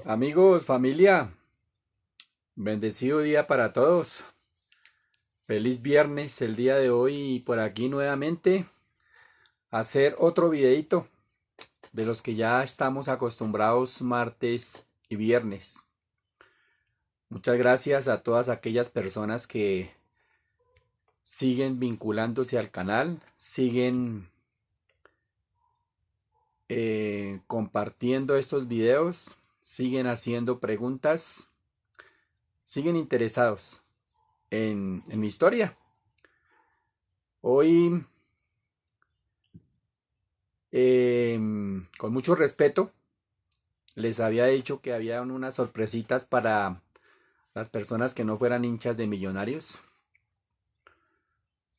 Amigos, familia, bendecido día para todos. Feliz viernes el día de hoy y por aquí nuevamente hacer otro videito de los que ya estamos acostumbrados martes y viernes. Muchas gracias a todas aquellas personas que siguen vinculándose al canal, siguen compartiendo estos videos, siguen haciendo preguntas, siguen interesados en mi historia. Hoy con mucho respeto, les había dicho que había unas sorpresitas para las personas que no fueran hinchas de Millonarios.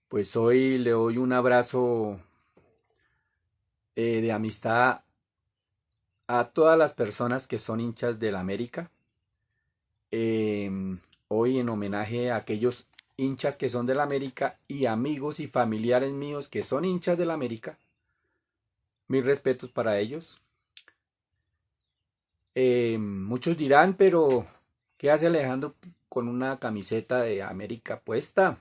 Pues hoy le doy un abrazo de amistad a todas las personas que son hinchas del América. Hoy en homenaje a aquellos hinchas que son del América y amigos y familiares míos que son hinchas del América. Mis respetos para ellos. Muchos dirán, pero ¿qué hace Alejandro con una camiseta de América puesta?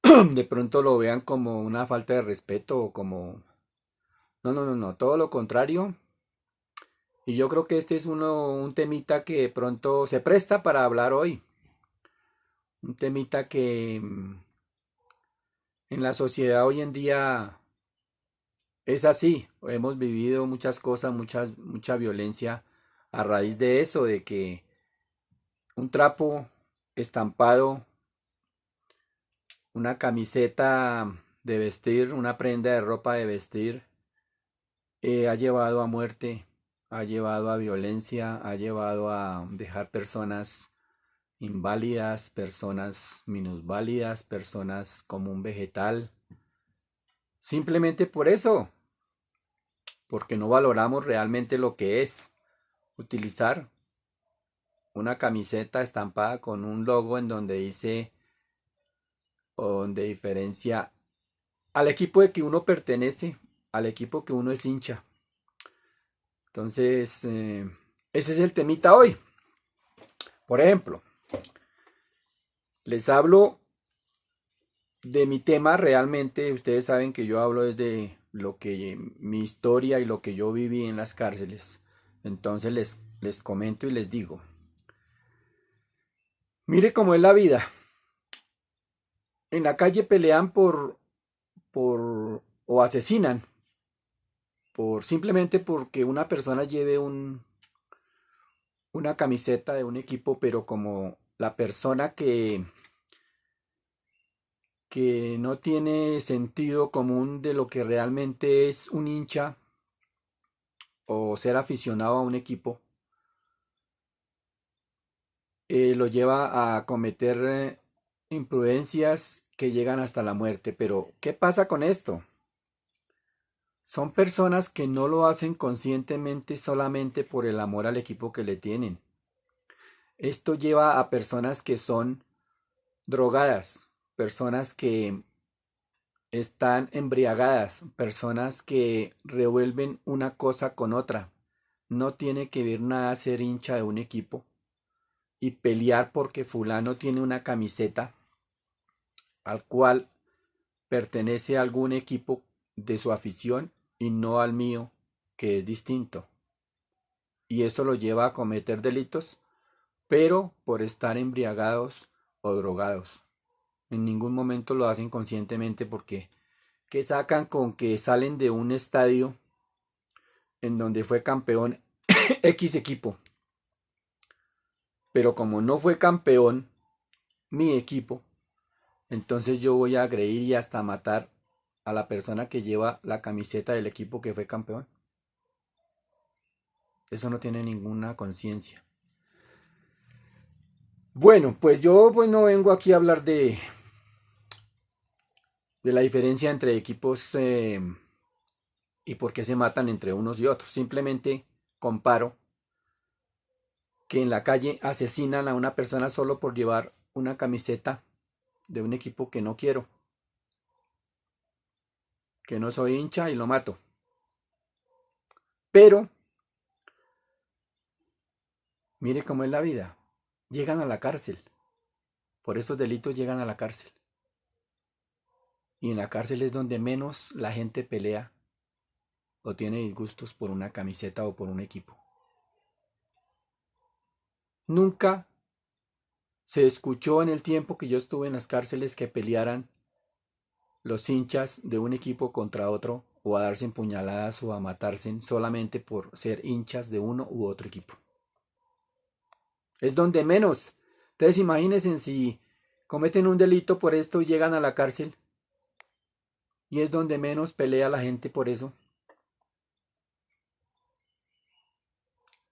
De pronto lo vean como una falta de respeto o como... No, no, no, no, todo lo contrario. Y yo creo que este es un temita que de pronto se presta para hablar hoy. Un temita que en la sociedad hoy en día es así. Hemos vivido muchas cosas, mucha violencia a raíz de eso, de que un trapo estampado, una camiseta de vestir, una prenda de ropa de vestir, ha llevado a muerte, ha llevado a violencia, ha llevado a dejar personas inválidas, personas minusválidas, personas como un vegetal. Simplemente por eso, porque no valoramos realmente lo que es utilizar una camiseta estampada con un logo en donde dice o donde diferencia al equipo de que uno pertenece, al equipo que uno es hincha. Entonces, ese es el temita hoy. Por ejemplo, les hablo de mi tema realmente. Ustedes saben que yo hablo desde lo que mi historia y lo que yo viví en las cárceles. Entonces les comento y les digo, mire cómo es la vida. En la calle pelean por o asesinan por simplemente porque una persona lleve una camiseta de un equipo, pero como la persona que no tiene sentido común de lo que realmente es un hincha o ser aficionado a un equipo, lo lleva a cometer imprudencias que llegan hasta la muerte. Pero, ¿qué pasa con esto? Son personas que no lo hacen conscientemente solamente por el amor al equipo que le tienen. Esto lleva a personas que son drogadas, personas que están embriagadas, personas que revuelven una cosa con otra. No tiene que ver nada ser hincha de un equipo y pelear porque fulano tiene una camiseta al cual pertenece a algún equipo de su afición y no al mío, que es distinto. Y eso lo lleva a cometer delitos, pero por estar embriagados o drogados. En ningún momento lo hacen conscientemente porque que sacan con que salen de un estadio en donde fue campeón X equipo. Pero como no fue campeón mi equipo, entonces yo voy a agredir y hasta matar a la persona que lleva la camiseta del equipo que fue campeón. Eso no tiene ninguna conciencia. Bueno, pues yo pues no vengo aquí a hablar de la diferencia entre equipos y por qué se matan entre unos y otros. Simplemente comparo que en la calle asesinan a una persona solo por llevar una camiseta de un equipo que no quiero, que no soy hincha y lo mato. Pero Mire cómo es la vida. Llegan a la cárcel. Por estos delitos llegan a la cárcel. Y en la cárcel es donde menos la gente pelea o tiene disgustos por una camiseta o por un equipo. Nunca se escuchó en el tiempo que yo estuve en las cárceles que pelearan los hinchas de un equipo contra otro o a darse empuñaladas o a matarse solamente por ser hinchas de uno u otro equipo. Es donde menos. Entonces imagínense si cometen un delito por esto y llegan a la cárcel y es donde menos pelea la gente por eso.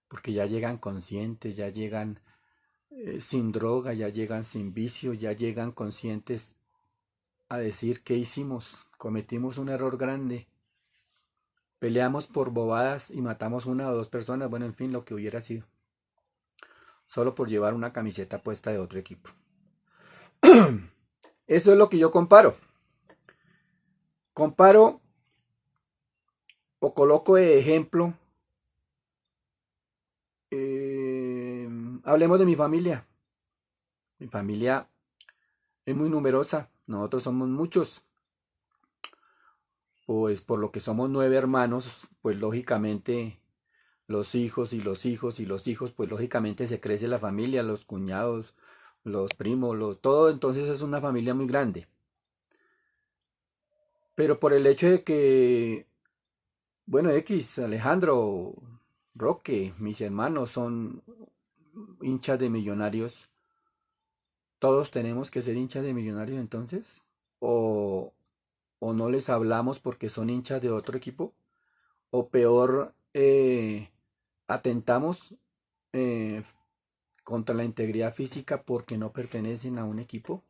Porque ya llegan conscientes, ya llegan sin droga, ya llegan sin vicio, ya llegan conscientes a decir qué hicimos, cometimos un error grande, peleamos por bobadas y matamos una o dos personas, bueno, en fin, lo que hubiera sido, solo por llevar una camiseta puesta de otro equipo. Eso es lo que yo comparo. Comparo o coloco de ejemplo, hablemos de mi familia. Mi familia es muy numerosa, nosotros somos muchos, pues por lo que somos 9 hermanos, pues lógicamente los hijos y los hijos y los hijos, pues lógicamente se crece la familia, los cuñados, los primos, todo, entonces es una familia muy grande. Pero por el hecho de que, bueno, Alejandro, Roque, mis hermanos son hinchas de Millonarios, todos tenemos que ser hinchas de Millonarios entonces, o, o no les hablamos porque son hinchas de otro equipo, o peor, atentamos eh, contra la integridad física porque no pertenecen a un equipo.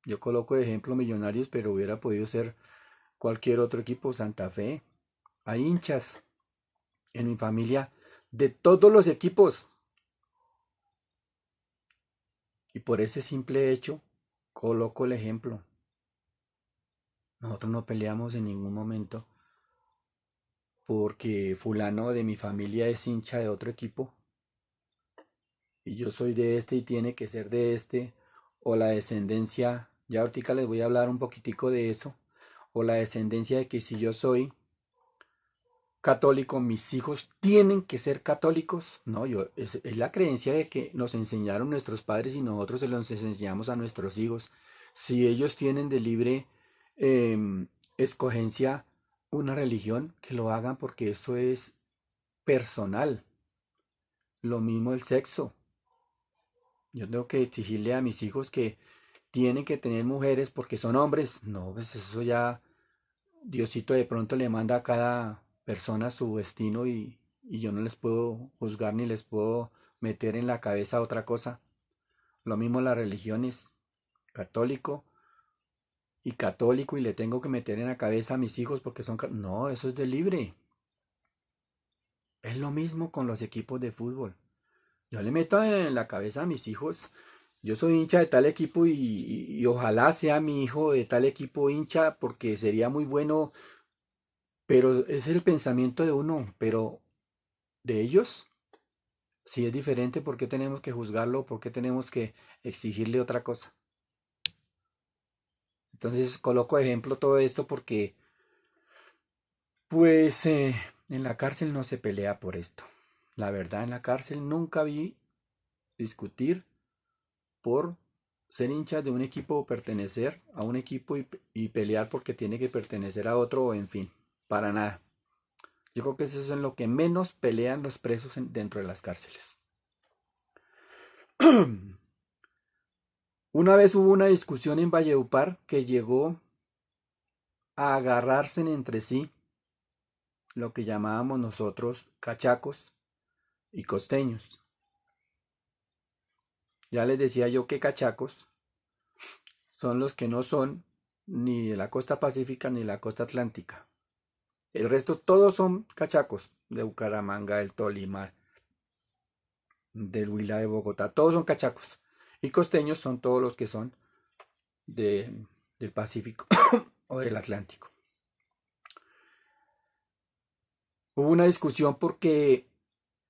Yo coloco de ejemplo Millonarios, pero hubiera podido ser cualquier otro equipo, Santa Fe. Hay hinchas en mi familia de todos los equipos. Y por ese simple hecho, coloco el ejemplo. Nosotros no peleamos en ningún momento porque fulano de mi familia es hincha de otro equipo y yo soy de este y tiene que ser de este, o la descendencia, ya ahorita les voy a hablar un poquitico de eso, o la descendencia de que si yo soy católico, mis hijos tienen que ser católicos. No, es la creencia de que nos enseñaron nuestros padres y nosotros se los enseñamos a nuestros hijos. Si ellos tienen de libre escogencia una religión, que lo hagan porque eso es personal. Lo mismo el sexo. Yo tengo que exigirle a mis hijos que tienen que tener mujeres porque son hombres. No, pues eso ya Diosito de pronto le manda a cada persona su destino y yo no les puedo juzgar ni les puedo meter en la cabeza otra cosa. Lo mismo las religiones, católico y católico y le tengo que meter en la cabeza a mis hijos porque son... No, eso es de libre. Es lo mismo con los equipos de fútbol. Yo le meto en la cabeza a mis hijos, yo soy hincha de tal equipo y ojalá sea mi hijo de tal equipo hincha porque sería muy bueno, pero es el pensamiento de uno, pero de ellos si es diferente, ¿por qué tenemos que juzgarlo? ¿Por qué tenemos que exigirle otra cosa? Entonces coloco de ejemplo todo esto porque pues en la cárcel no se pelea por esto. La verdad, en la cárcel nunca vi discutir por ser hinchas de un equipo o pertenecer a un equipo y pelear porque tiene que pertenecer a otro o en fin, para nada. Yo creo que eso es en lo que menos pelean los presos dentro de las cárceles. Una vez hubo una discusión en Valledupar que llegó a agarrarse entre sí lo que llamábamos nosotros cachacos y costeños. Ya les decía yo que cachacos son los que no son ni de la costa pacífica ni de la costa atlántica. El resto todos son cachacos, de Bucaramanga, del Tolima, del Huila, de Bogotá, todos son cachacos. Y costeños son todos los que son de, del Pacífico o del Atlántico. Hubo una discusión porque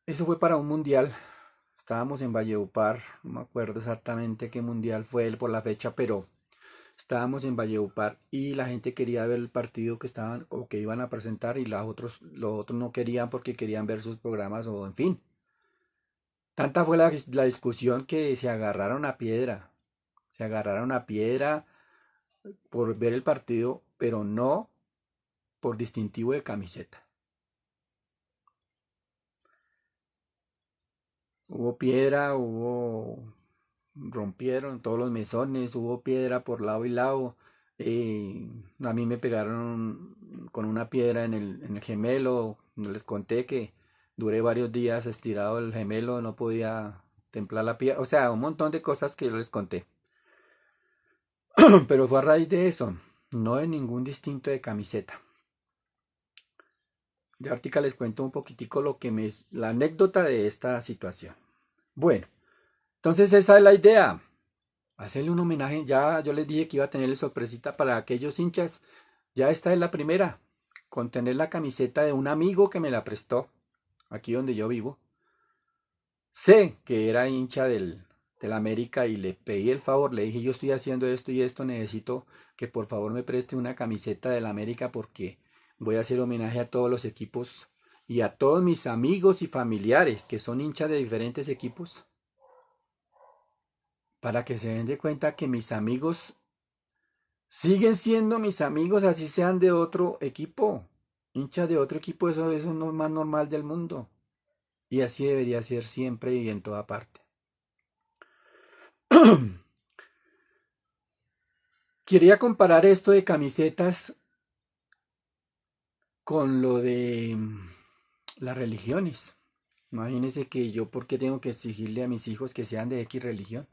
eso fue para un mundial. Estábamos en Valledupar, no me acuerdo exactamente qué mundial fue por la fecha, pero estábamos en Valledupar y la gente quería ver el partido que estaban o que iban a presentar y los otros no querían porque querían ver sus programas o en fin. Tanta fue la discusión que se agarraron a piedra por ver el partido, pero no por distintivo de camiseta. Hubo piedra, rompieron todos los mesones, hubo piedra por lado y lado. A mí me pegaron con una piedra en el gemelo. Les conté que duré varios días estirado el gemelo, no podía templar la piedra. O sea, un montón de cosas que yo les conté. Pero fue a raíz de eso, no de ningún distinto de camiseta. Ya ahorita les cuento un poquitico la anécdota de esta situación. Bueno, entonces esa es la idea. Hacerle un homenaje. Ya yo les dije que iba a tenerle sorpresita para aquellos hinchas. Ya esta es la primera. Con tener la camiseta de un amigo que me la prestó. Aquí donde yo vivo. Sé que era hincha del América y le pedí el favor. Le dije, yo estoy haciendo esto y esto. Necesito que por favor me preste una camiseta del América porque voy a hacer homenaje a todos los equipos y a todos mis amigos y familiares que son hinchas de diferentes equipos. Para que se den de cuenta que mis amigos siguen siendo mis amigos, así sean de otro equipo. Hinchas de otro equipo, eso es lo más normal del mundo. Y así debería ser siempre y en toda parte. Quería comparar esto de camisetas con lo de las religiones. Imagínense que yo, ¿por qué tengo que exigirle a mis hijos que sean de X religión?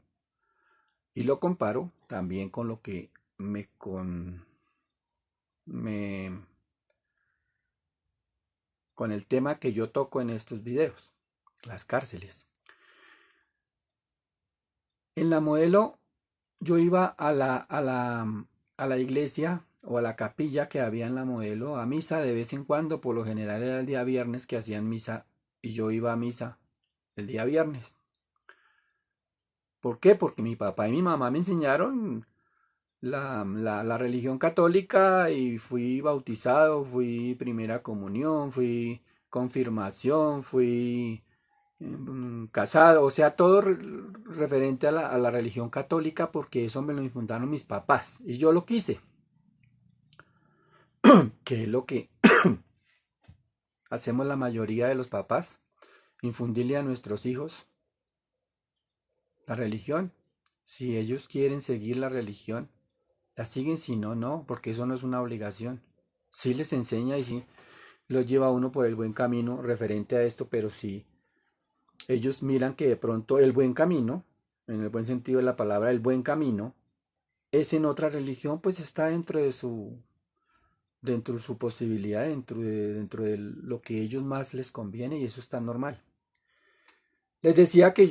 Y lo comparo también con lo que me con el tema que yo toco en estos videos, las cárceles. En la modelo yo iba a la iglesia o a la capilla que había en la modelo a misa de vez en cuando, por lo general era el día viernes que hacían misa y yo iba a misa el día viernes. ¿Por qué? Porque mi papá y mi mamá me enseñaron la religión católica y fui bautizado, fui primera comunión, fui confirmación, fui casado, o sea, todo referente a a la religión católica porque eso me lo infundaron mis papás y yo lo quise, que es lo que hacemos la mayoría de los papás, infundirle a nuestros hijos la religión. Si ellos quieren seguir la religión, la siguen, si no, no, porque eso no es una obligación. Sí les enseña y sí los lleva a uno por el buen camino referente a esto, pero sí ellos miran que de pronto el buen camino, en el buen sentido de la palabra, el buen camino, es en otra religión, pues está dentro de su posibilidad, dentro de lo que a ellos más les conviene y eso está normal. Les decía que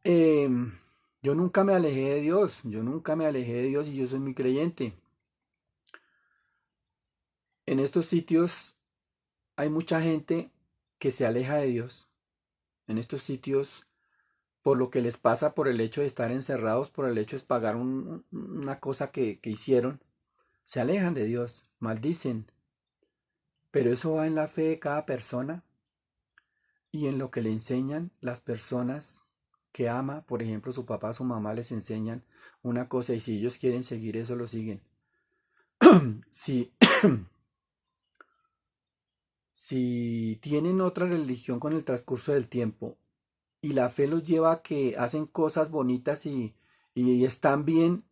eh, yo nunca me alejé de Dios, yo nunca me alejé de Dios y yo soy muy creyente. En estos sitios hay mucha gente que se aleja de Dios. En estos sitios, por lo que les pasa, por el hecho de estar encerrados, por el hecho de pagar una cosa que hicieron, se alejan de Dios, maldicen. Pero eso va en la fe de cada persona y en lo que le enseñan las personas que ama. Por ejemplo, su papá, su mamá les enseñan una cosa y si ellos quieren seguir eso, lo siguen. Si, si tienen otra religión con el transcurso del tiempo y la fe los lleva a que hacen cosas bonitas y están bien,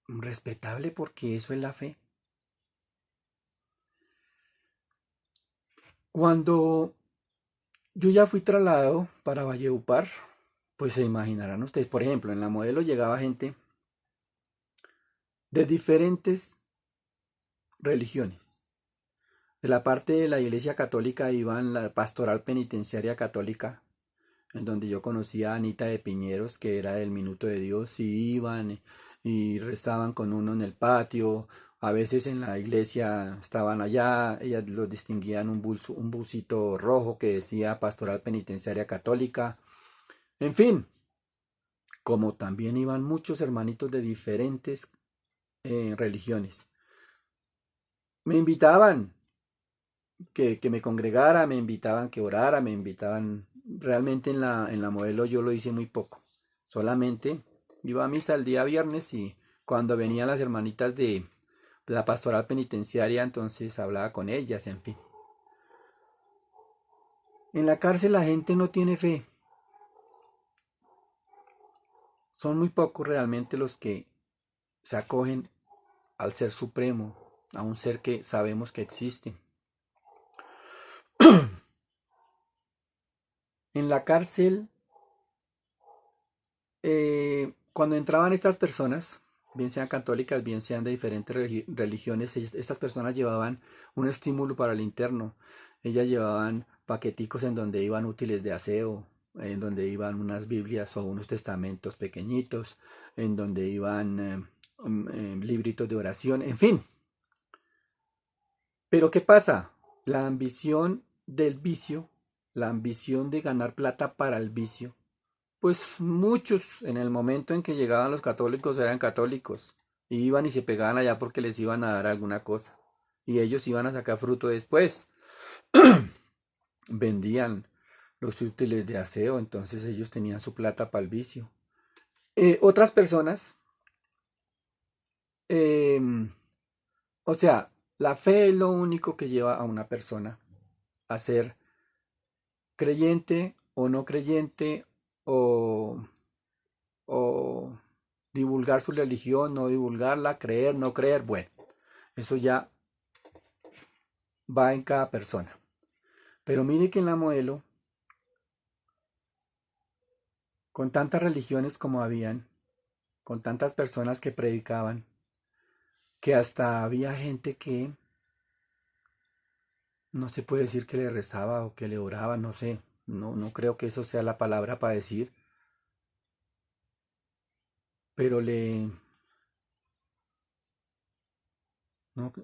respetable porque eso es la fe. Cuando yo ya fui trasladado para Valledupar, pues se imaginarán ustedes, por ejemplo, en la modelo llegaba gente de diferentes religiones. De la parte de la iglesia católica iban la pastoral penitenciaria católica, en donde yo conocía a Anita de Piñeros, que era del Minuto de Dios, y iban y rezaban con uno en el patio, A veces en la iglesia estaban allá, ellas los distinguían un busito rojo que decía Pastoral Penitenciaria Católica. En fin, como también iban muchos hermanitos de diferentes religiones. Me invitaban que me congregara, me invitaban que orara, me invitaban. Realmente en la modelo yo lo hice muy poco. Solamente iba a misa el día viernes y cuando venían las hermanitas de la pastoral penitenciaria, entonces hablaba con ellas, en fin. En la cárcel la gente no tiene fe. Son muy pocos realmente los que se acogen al Ser Supremo, a un ser que sabemos que existe. En la cárcel, cuando entraban estas personas, bien sean católicas, bien sean de diferentes religiones, estas personas llevaban un estímulo para el interno. Ellas llevaban paqueticos en donde iban útiles de aseo, en donde iban unas Biblias o unos testamentos pequeñitos, en donde iban libritos de oración, en fin. Pero ¿qué pasa? La ambición del vicio, la ambición de ganar plata para el vicio, pues muchos en el momento en que llegaban los católicos eran católicos. Y iban y se pegaban allá porque les iban a dar alguna cosa. Y ellos iban a sacar fruto después. Vendían los útiles de aseo, entonces ellos tenían su plata para el vicio. Otras personas, eh, o sea, la fe es lo único que lleva a una persona a ser creyente o no creyente o o divulgar su religión, no divulgarla, creer, no creer, bueno, eso ya va en cada persona. Pero mire que en la modelo, con tantas religiones como habían, con tantas personas que predicaban, que hasta había gente que no se puede decir que le rezaba o que le oraba, no sé, no creo que eso sea la palabra para decir, pero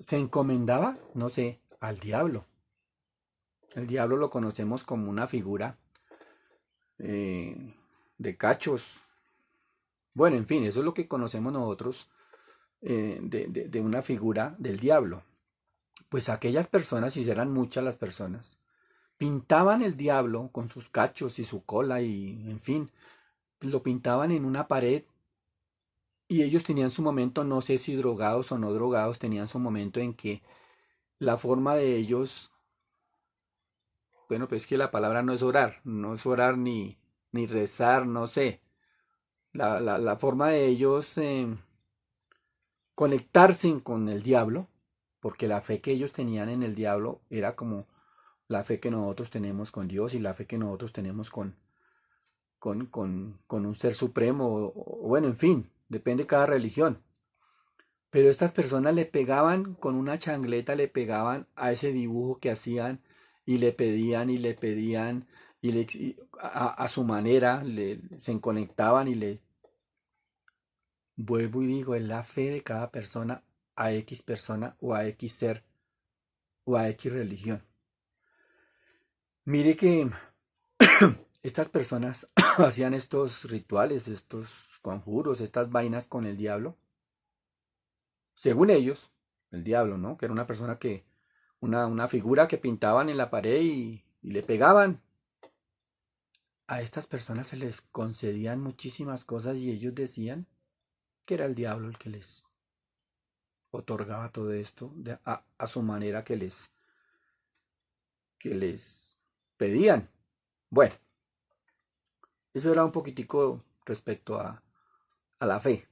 se encomendaba, no sé, al diablo. El diablo lo conocemos como una figura eh, de cachos. Bueno, en fin, eso es lo que conocemos nosotros de una figura del diablo. Pues aquellas personas, y eran muchas las personas, pintaban el diablo con sus cachos y su cola y, en fin, lo pintaban en una pared y ellos tenían su momento, no sé si drogados o no drogados, tenían su momento en que la forma de ellos, bueno, pues que la palabra no es orar, no es orar ni rezar, no sé. La forma de ellos conectarse con el diablo, porque la fe que ellos tenían en el diablo era como la fe que nosotros tenemos con Dios y la fe que nosotros tenemos con un ser supremo, o bueno, en fin, depende de cada religión. Pero estas personas le pegaban con una changleta, le pegaban a ese dibujo que hacían y le pedían a su manera, se conectaban y le vuelvo y digo, es la fe de cada persona o a X ser o a X religión. Mire que estas personas hacían estos rituales, estos conjuros, estas vainas con el diablo. Según ellos, el diablo, ¿no? Que era una persona que, una figura que pintaban en la pared y le pegaban. A estas personas se les concedían muchísimas cosas y ellos decían que era el diablo el que les otorgaba todo esto a su manera que les pedían. Bueno, eso era un poquitico respecto a la fe.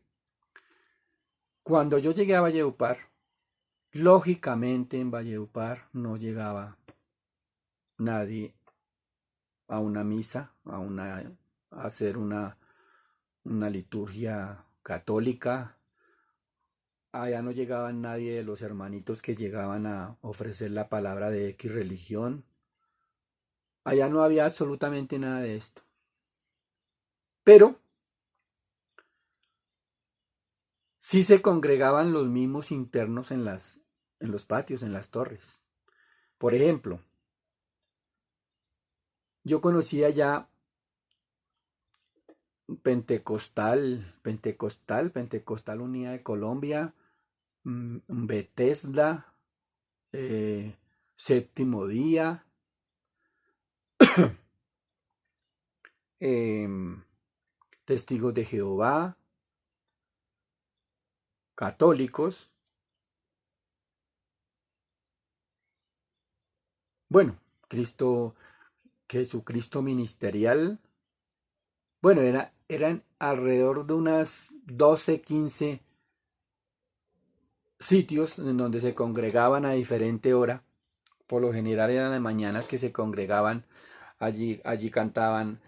Cuando yo llegué a Valledupar, lógicamente en Valledupar no llegaba nadie a una misa, a hacer una liturgia católica. Allá no llegaba nadie de los hermanitos que llegaban a ofrecer la palabra de X religión. Allá no había absolutamente nada de esto. Pero sí se congregaban los mismos internos en los patios, en las torres. Por ejemplo, yo conocía ya Pentecostal Unida de Colombia, Bethesda, eh, Séptimo Día, em, Testigos de Jehová, católicos. Bueno, Cristo, Jesucristo ministerial. Bueno, eran alrededor de unas 12, 15 sitios en donde se congregaban a diferente hora. Por lo general eran las mañanas que se congregaban, allí cantaban,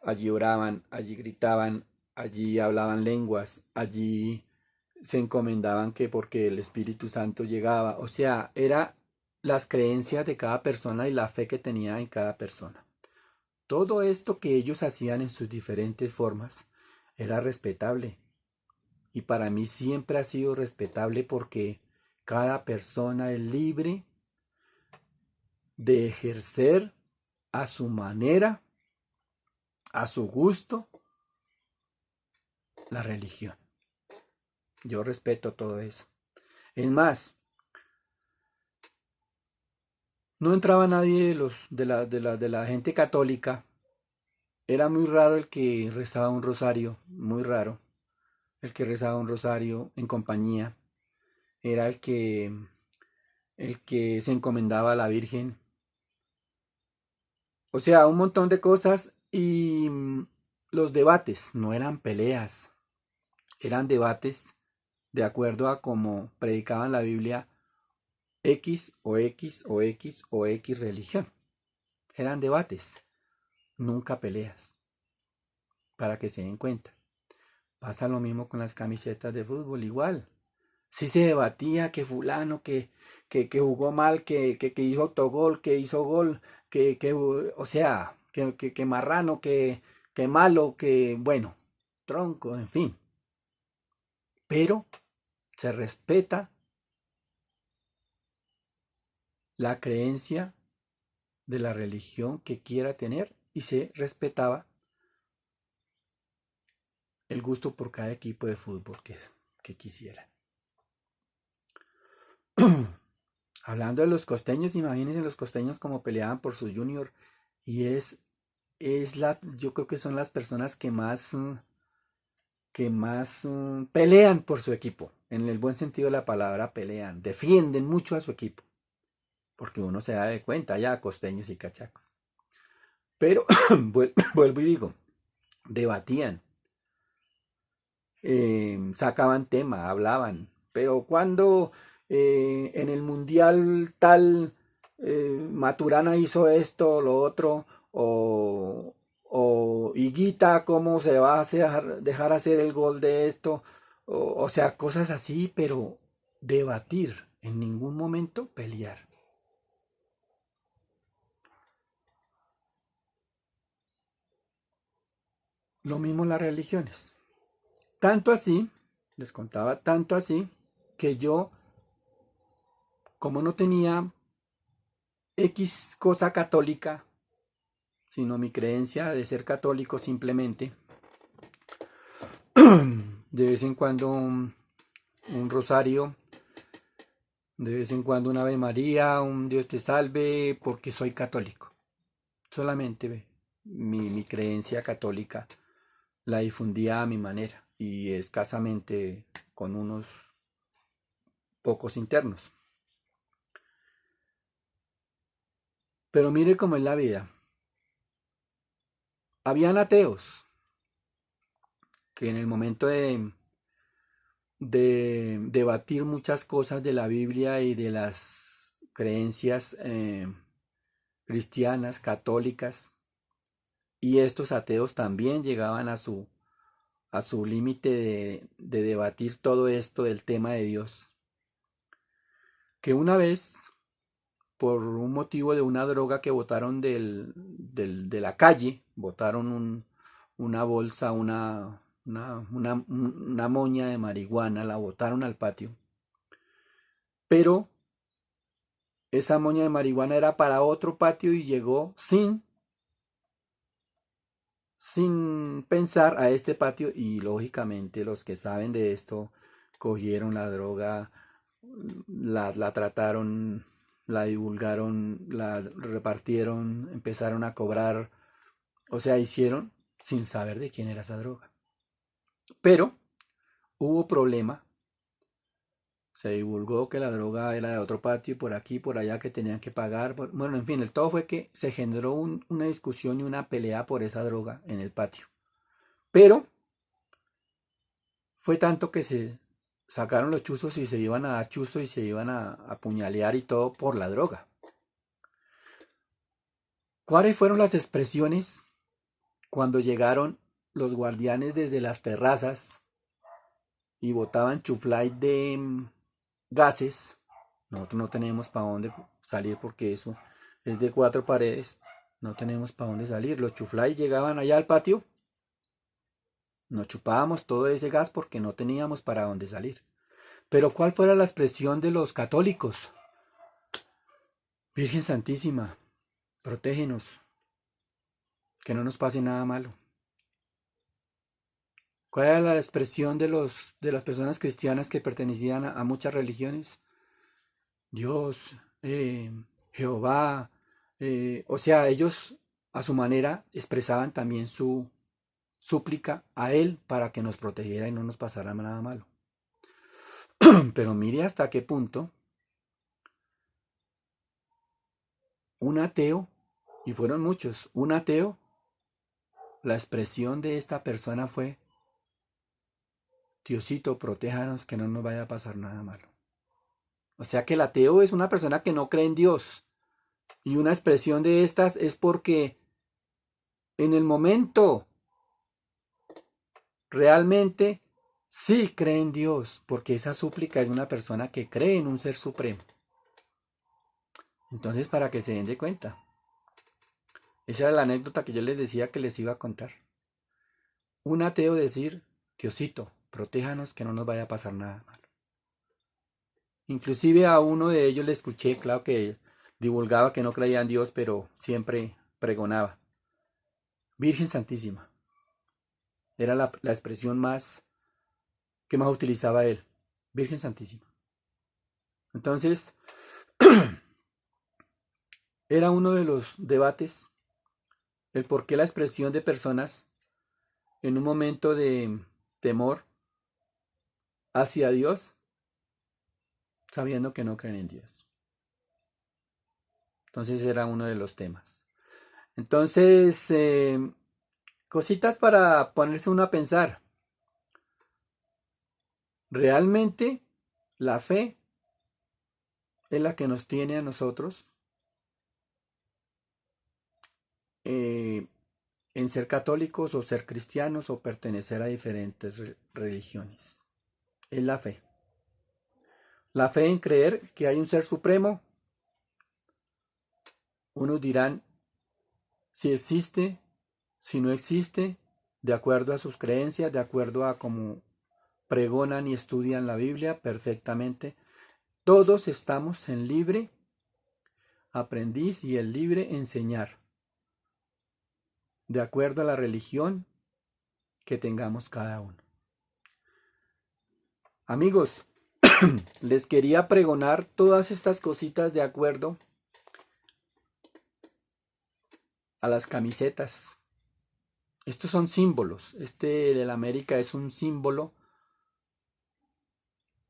allí oraban, allí gritaban, allí hablaban lenguas, allí se encomendaban que porque el Espíritu Santo llegaba. O sea, era las creencias de cada persona y la fe que tenía en cada persona. Todo esto que ellos hacían en sus diferentes formas era respetable. Y para mí siempre ha sido respetable porque cada persona es libre de ejercer a su manera, a su gusto, la religión. Yo respeto todo eso. Es más, no entraba nadie de la gente católica. Era muy raro el que rezaba un rosario, muy raro. El que rezaba un rosario en compañía. Era el que se encomendaba a la Virgen. O sea, un montón de cosas y los debates no eran peleas, eran debates de acuerdo a cómo predicaban la Biblia X o X o X o X religión. Eran debates, nunca peleas, para que se den cuenta. Pasa lo mismo con las camisetas de fútbol, igual. Si se debatía que fulano, que jugó mal, que hizo autogol, que hizo gol, o sea, que marrano, que malo, que bueno, tronco, en fin. Pero se respeta la creencia de la religión que quiera tener y se respetaba el gusto por cada equipo de fútbol que quisiera. Hablando de los costeños, imagínense los costeños como peleaban por su junior y yo creo que son las personas que más pelean por su equipo, en el buen sentido de la palabra pelean, defienden mucho a su equipo, porque uno se da de cuenta ya costeños y cachacos. Pero vuelvo y digo, debatían, sacaban tema, hablaban, pero cuando en el mundial tal Maturana hizo esto, lo otro, o Higuita, ¿cómo se va a dejar hacer el gol de esto? O sea, cosas así, pero debatir, en ningún momento pelear. Lo mismo las religiones. Tanto así, les contaba, tanto así, que yo, como no tenía X cosa católica, sino mi creencia de ser católico simplemente, de vez en cuando un rosario, de vez en cuando un Ave María, un Dios te salve, porque soy católico. Solamente mi creencia católica la difundía a mi manera y escasamente con unos pocos internos. Pero mire cómo es la vida. Habían ateos que en el momento de debatir muchas cosas de la Biblia y de las creencias cristianas, católicas, y estos ateos también llegaban a su límite de debatir todo esto del tema de Dios, que una vez, por un motivo de una droga que botaron de la calle, botaron una bolsa, una moña de marihuana, la botaron al patio, pero esa moña de marihuana era para otro patio y llegó sin pensar a este patio y lógicamente los que saben de esto cogieron la droga, la trataron, la divulgaron, la repartieron, empezaron a cobrar, o sea, hicieron sin saber de quién era esa droga. Pero hubo problema, se divulgó que la droga era de otro patio y por aquí y por allá que tenían que pagar. Bueno, en fin, el todo fue que se generó una discusión y una pelea por esa droga en el patio. Pero fue tanto que se sacaron los chuzos y se iban a dar chuzos y se iban a apuñalear y todo por la droga. ¿Cuáles fueron las expresiones cuando llegaron los guardianes desde las terrazas y botaban chuflay de gases? Nosotros no tenemos para dónde salir porque eso es de 4 paredes. No tenemos para dónde salir. Los chuflay llegaban allá al patio. Nos chupábamos todo ese gas porque no teníamos para dónde salir. Pero ¿cuál fuera la expresión de los católicos? Virgen Santísima, protégenos, que no nos pase nada malo. ¿Cuál era la expresión de las personas cristianas que pertenecían a muchas religiones? Dios, Jehová, o sea, ellos a su manera expresaban también su súplica a Él para que nos protegiera y no nos pasara nada malo. Pero mire hasta qué punto un ateo, y fueron muchos, un ateo, la expresión de esta persona fue, Diosito, protéjanos que no nos vaya a pasar nada malo. O sea que el ateo es una persona que no cree en Dios. Y una expresión de estas es porque en el momento realmente sí cree en Dios, porque esa súplica es una persona que cree en un ser supremo. Entonces, para que se den de cuenta, esa era la anécdota que yo les decía que les iba a contar. Un ateo decir, Diosito, protéjanos que no nos vaya a pasar nada malo. Inclusive a uno de ellos le escuché, claro que divulgaba que no creía en Dios, pero siempre pregonaba. Virgen Santísima. Era la expresión más que más utilizaba él. Virgen Santísima. Entonces, era uno de los debates el por qué la expresión de personas en un momento de temor hacia Dios, sabiendo que no creen en Dios. Entonces era uno de los temas. Entonces, cositas para ponerse uno a pensar. Realmente la fe es la que nos tiene a nosotros en ser católicos o ser cristianos o pertenecer a diferentes religiones. Es la fe. La fe en creer que hay un ser supremo. Unos dirán si existe, si no existe, de acuerdo a sus creencias, de acuerdo a cómo pregonan y estudian la Biblia perfectamente. Todos estamos en libre aprendiz y el libre enseñar, de acuerdo a la religión que tengamos cada uno. Amigos, les quería pregonar todas estas cositas de acuerdo a las camisetas. Estos son símbolos. Este del América es un símbolo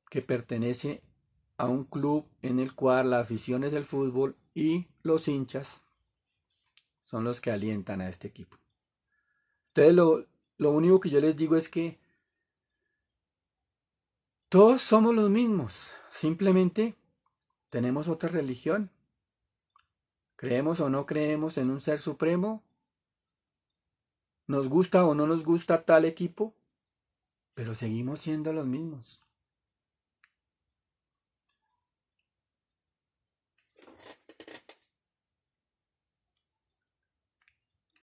que pertenece a un club en el cual la afición es el fútbol y los hinchas son los que alientan a este equipo. Entonces lo único que yo les digo es que todos somos los mismos, simplemente tenemos otra religión. Creemos o no creemos en un ser supremo, nos gusta o no nos gusta tal equipo, pero seguimos siendo los mismos.